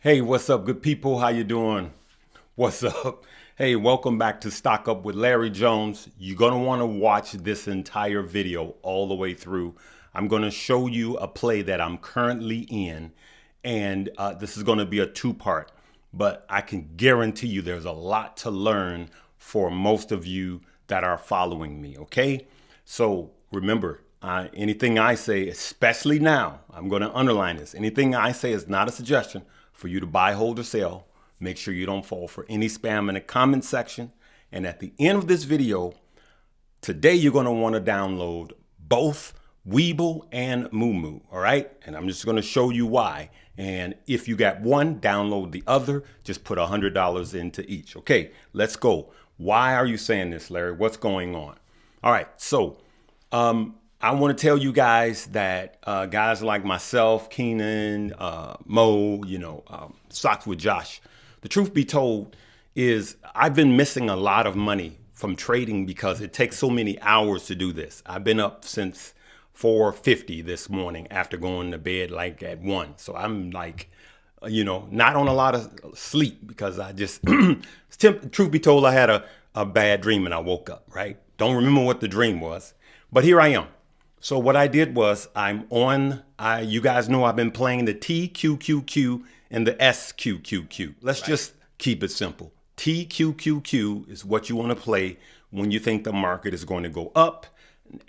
Hey, what's up, good people? How you doing? What's up? Hey, welcome back to Stock Up with Larry Jones. You're going to want to watch this entire video all the way through. I'm going to show you a play that I'm currently in, and this is going to be a two-part, but I can guarantee you there's a lot to learn for most of you that are following me, okay? So remember, anything I say, especially now, I'm going to underline this. Anything I say is not a suggestion for you to buy, hold, or sell. Make sure you don't fall for any spam in the comment section. And at the end of this video, today you're going to want to download both Weeble and Moo. All right? And I'm just going to show you why. And if you got one, download the other. Just put $100 into each. Okay, let's go. Why are you saying this, Larry? What's going on? All right, so I want to tell you guys that guys like myself, Keenan, Mo, Stocks with Josh, the truth be told is I've been missing a lot of money from trading because it takes so many hours to do this. I've been up since 4:50 this morning after going to bed like at 1. So I'm like, not on a lot of sleep because I just, truth be told, I had a bad dream and I woke up, right? Don't remember what the dream was, but here I am. So what I did was you guys know I've been playing the TQQQ and the SQQQ. Let's just keep it simple. TQQQ is what you want to play when you think the market is going to go up.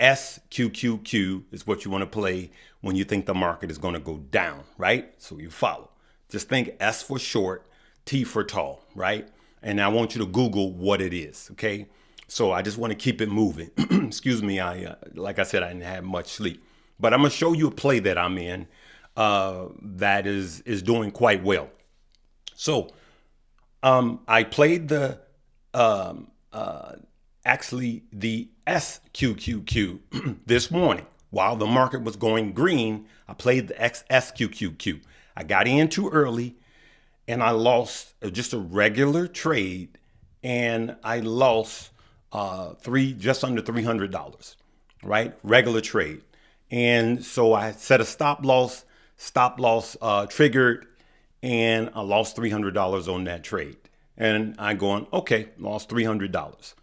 SQQQ is what you want to play when you think the market is going to go down, right? So you follow. Just think S for short, T for tall, right? And I want you to Google what it is, okay? So I just want to keep it moving. Excuse me, like I said, I didn't have much sleep. But I'm going to show you a play that I'm in that is doing quite well. So I played the SQQQ this morning. While the market was going green, I played the SQQQ. I got in too early and I lost just a regular trade, and I lost just under $300, right? Regular trade. And so I set a stop loss triggered, and I lost $300 on that trade. And I going, okay, lost $300.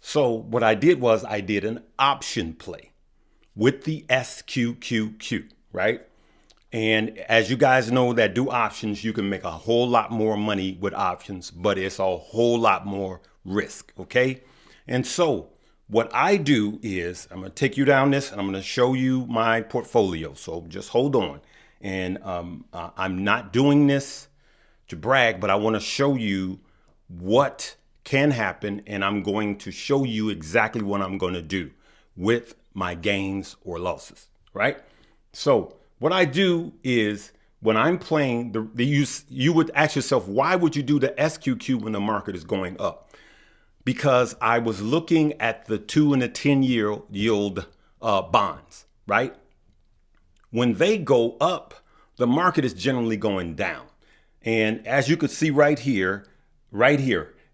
So what I did was I did an option play with the SQQQ, right? And as you guys know that do options, you can make a whole lot more money with options, but it's a whole lot more risk, okay? And so what I do is I'm going to take you down this and I'm going to show you my portfolio. So just hold on. And I'm not doing this to brag, but I want to show you what can happen. And I'm going to show you exactly what I'm going to do with my gains or losses, right? So what I do is when I'm playing, you would ask yourself, why would you do the SQQ when the market is going up? Because I was looking at the 2 and the 10-year yield bonds, right? When they go up, the market is generally going down. And as you could see right here,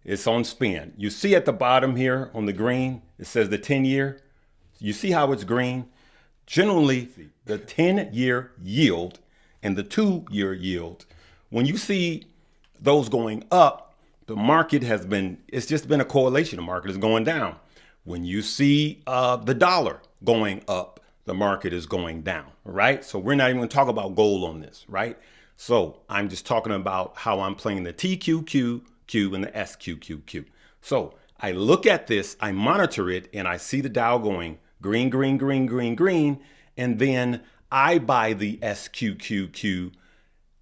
it's on spin. You see at the bottom here on the green, it says the 10-year. You see how it's green? Generally, the 10-year yield and the 2-year yield, when you see those going up, the market it's just been a correlation. The market is going down. When you see the dollar going up, the market is going down, right? So we're not even going to talk about gold on this, right? So I'm just talking about how I'm playing the TQQQ and the SQQQ. So I look at this, I monitor it, and I see the Dow going green, green, green, green, green, and then I buy the SQQQ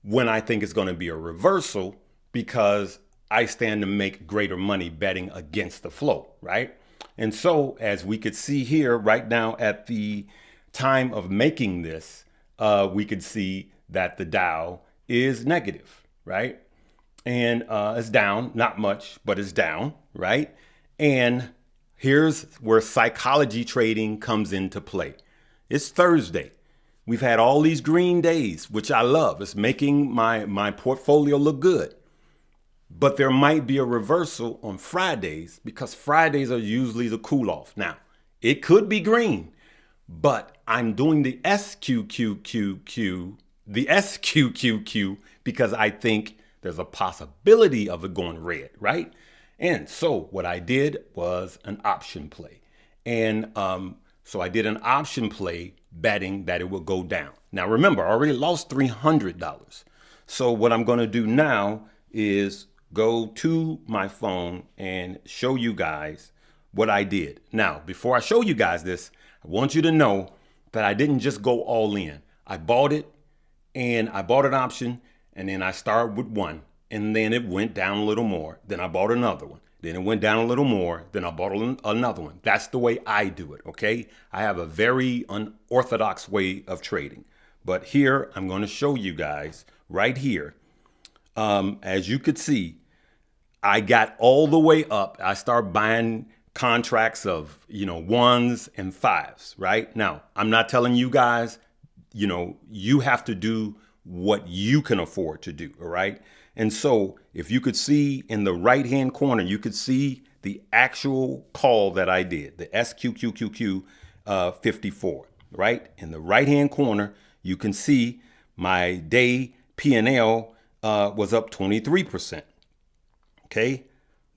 when I think it's going to be a reversal because I stand to make greater money betting against the flow, right? And so as we could see here right now at the time of making this, we could see that the Dow is negative, right? And it's down, not much, but it's down, right? And here's where psychology trading comes into play. It's Thursday. We've had all these green days, which I love. It's making my portfolio look good. But there might be a reversal on Fridays because Fridays are usually the cool off. Now, it could be green, but I'm doing the SQQQ because I think there's a possibility of it going red, right? And so what I did was an option play. And so I did an option play betting that it would go down. Now remember, I already lost $300. So what I'm going to do now is go to my phone and show you guys what I did. Now, before I show you guys this, I want you to know that I didn't just go all in. I bought it, and I bought an option, and then I started with one, and then it went down a little more. Then I bought another one. Then it went down a little more. Then I bought another one. That's the way I do it, okay? I have a very unorthodox way of trading. But here, I'm going to show you guys right here. As you could see, I got all the way up. I started buying contracts of, ones and fives, right? Now, I'm not telling you guys, you have to do what you can afford to do, all right? And so if you could see in the right-hand corner, you could see the actual call that I did, the SQQQQ 54, right? In the right-hand corner, you can see my day P&L was up 23%, okay?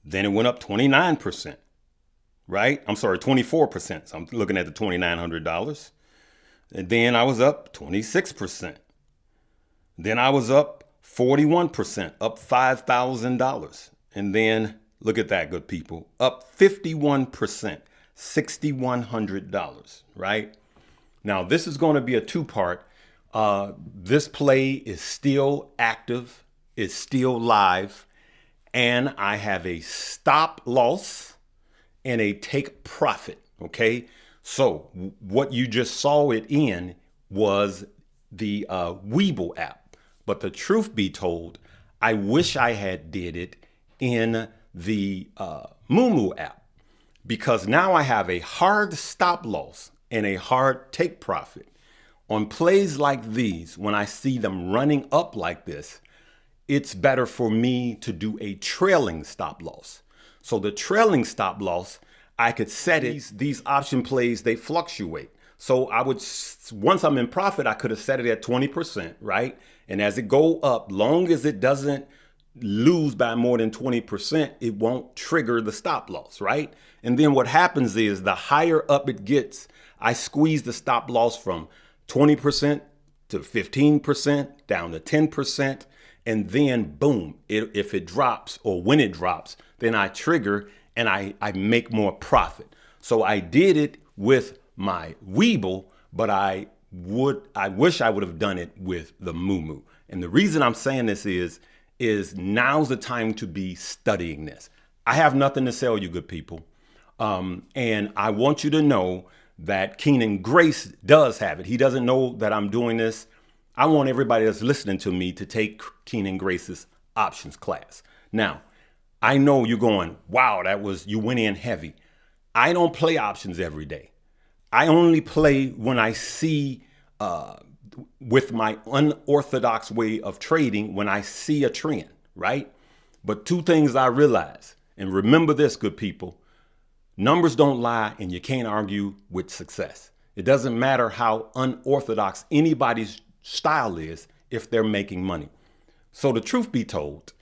Then it went up 29%, right? I'm sorry, 24%. So I'm looking at the $2,900. And then I was up 26%. Then I was up 41%, up $5,000. And then look at that, good people, up 51%, $6,100, right? Now, this is going to be a two-part. This play is still active, it's still live, and I have a stop loss and a take profit, okay? So what you just saw it in was the Webull app. But the truth be told, I wish I had did it in the Moomoo app, because now I have a hard stop loss and a hard take profit. On plays like these, when I see them running up like this, it's better for me to do a trailing stop loss. So the trailing stop loss, I could set it. These option plays, they fluctuate. So I would, once I'm in profit, I could have set it at 20%, right? And as it go up, long as it doesn't lose by more than 20%, it won't trigger the stop loss, right? And then what happens is the higher up it gets, I squeeze the stop loss from 20% to 15%, down to 10. And then boom, if it drops, or when it drops, then I trigger and I make more profit. So I did it with my Webull, but I wish I would have done it with the Moomoo. And the reason I'm saying this is now's the time to be studying this. I have nothing to sell you, good people. And I want you to know that Keenan Grace does have it. He doesn't know that I'm doing this. I want everybody that's listening to me to take Keenan Grace's options class. Now, I know you're going, wow, you went in heavy. I don't play options every day. I only play when I see, with my unorthodox way of trading, when I see a trend, right? But two things I realize, and remember this, good people, numbers don't lie, and you can't argue with success. It doesn't matter how unorthodox anybody's style is if they're making money. So the truth be told,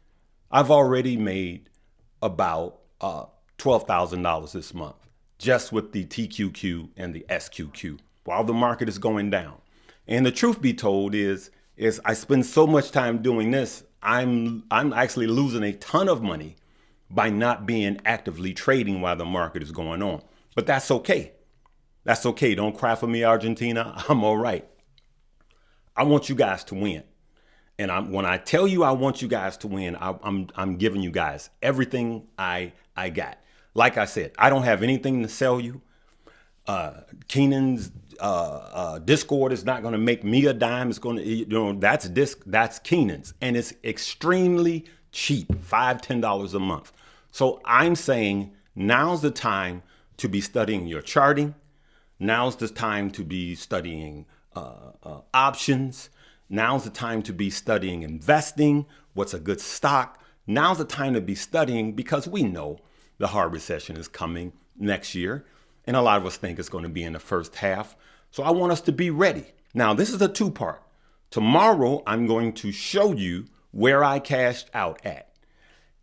I've already made about $12,000 this month just with the TQQ and the SQQ while the market is going down. And the truth be told is I spend so much time doing this, I'm actually losing a ton of money by not being actively trading while the market is going on. But that's okay. That's okay. Don't cry for me, Argentina. I'm all right. I want you guys to win. And when I tell you I want you guys to win, I'm giving you guys everything I got. Like I said, I don't have anything to sell you. Keenan's Discord is not going to make me a dime. It's going to, that's Keenan's, and it's extremely cheap, $5, $10 a month. So I'm saying now's the time to be studying your charting. Now's the time to be studying options. Now's the time to be studying investing. What's a good stock? Now's the time to be studying, because we know the hard recession is coming next year. And a lot of us think it's going to be in the first half. So I want us to be ready. Now, this is a two-part. Tomorrow, I'm going to show you where I cashed out at.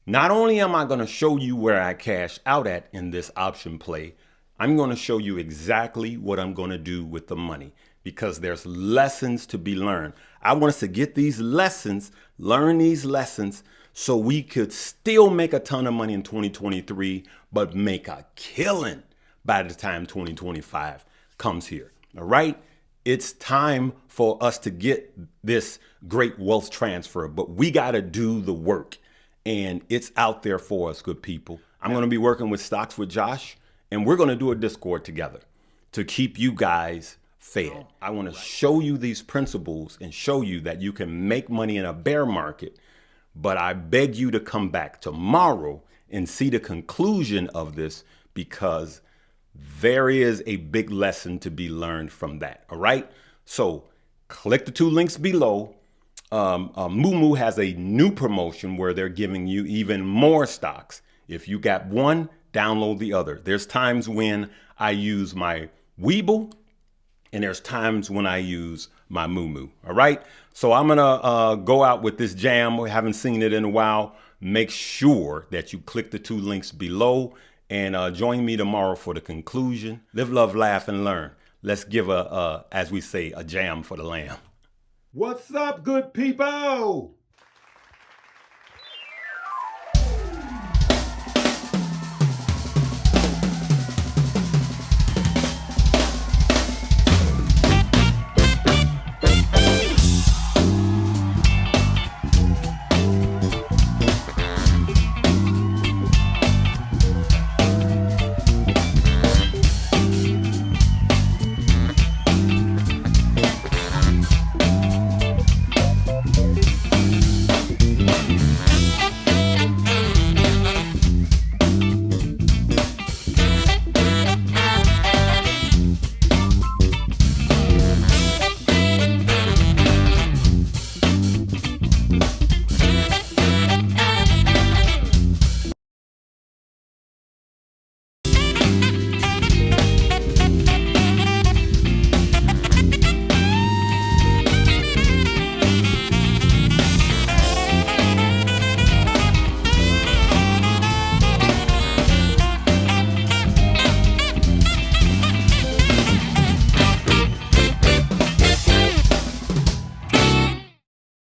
Not only am I going to show you where I cashed out at in this option play, I'm going to show you exactly what I'm going to do with the money, because there's lessons to be learned. I want us to get these lessons, learn these lessons, so we could still make a ton of money in 2023, but make a killing by the time 2025 comes here. All right? It's time for us to get this great wealth transfer, but we got to do the work. And it's out there for us, good people. I'm going to be working with Stocks with Josh, and we're going to do a Discord together to keep you guys fed. I want to show you these principles and show you that you can make money in a bear market, but I beg you to come back tomorrow and see the conclusion of this, because there is a big lesson to be learned from that. All right. So click the 2 links below. Moo has a new promotion where they're giving you even more stocks. If you got one, download the other. There's times when I use my Weeble, and there's times when I use my Moo. All right. So I'm going to go out with this jam. We haven't seen it in a while. Make sure that you click the 2 links below and join me tomorrow for the conclusion. Live, love, laugh, and learn. Let's give as we say, a jam for the lamb. What's up, good people?